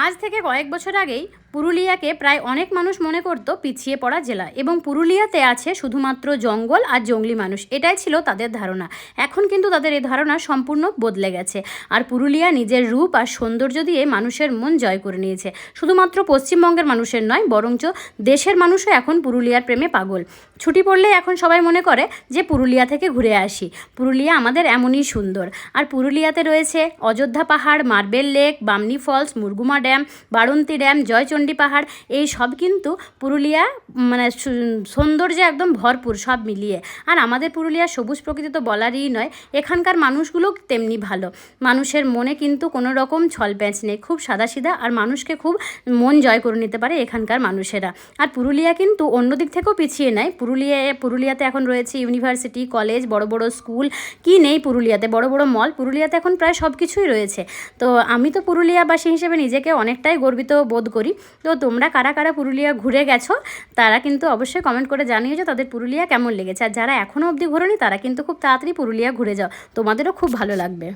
আজ থেকে কয়েক বছর আগেই পুরুলিয়াকে প্রায় অনেক মানুষ মনে করতো পিছিয়ে পড়া জেলা এবং পুরুলিয়াতে আছে শুধুমাত্র জঙ্গল আর জঙ্গলি মানুষ, এটাই ছিল তাদের ধারণা। এখন কিন্তু তাদের এই ধারণা সম্পূর্ণ বদলে গেছে। আর পুরুলিয়া নিজের রূপ আর সৌন্দর্য দিয়ে মানুষের মন জয় করে নিয়েছে। শুধুমাত্র পশ্চিমবঙ্গের মানুষের নয়, বরঞ্চ দেশের মানুষও এখন পুরুলিয়ার প্রেমে পাগল। ছুটি পড়লে এখন সবাই মনে করে যে পুরুলিয়া থেকে ঘুরে আসি। পুরুলিয়া আমাদের এমনই সুন্দর। আর পুরুলিয়াতে রয়েছে Ayodhya Pahar, marble lake, Bamni falls, Murguma dam, Baranti dam, Joychandi Pahar, এই সব কিন্তু পুরুলিয়া মানে সৌন্দর্যে একদম ভরপুর সব মিলিয়ে। আর আমাদের পুরুলিয়ার সবুজ প্রকৃতি তো বলারই নয়, এখানকার মানুষগুলো তেমনি ভালো। মানুষের মনে কিন্তু কোনো রকম ছলপ্যাঁচ নেই, খুব সাদাসিধা, আর মানুষকে খুব মন জয় করে নিতে পারে এখানকার মানুষেরা। আর পুরুলিয়া কিন্তু অন্য দিক থেকেও পিছিয়ে নেয়। পুরুলিয়াতে এখন রয়েছে ইউনিভার্সিটি, কলেজ, বড় বড় স্কুল, কি নেই পুরুলিয়াতে, বড় বড় মল। পুরুলিয়াতে এখন প্রায় সব কিছুই রয়েছে। তো আমি তো পুরুলিয়াবাসী হিসেবে নিজেকে অনেকটাই গর্বিত বোধ করি। তো তোমরা কারা কারা পুরুলিয়া ঘুরে গেছো তারা কিন্তু অবশ্যই কমেন্ট করে জানিয়েছো তাদের পুরুলিয়া কেমন লেগেছে। আর যারা এখনও অবধি ঘোরেনি তারা কিন্তু খুব তাড়াতাড়ি পুরুলিয়া ঘুরে যাও, তোমাদেরও খুব ভালো লাগবে।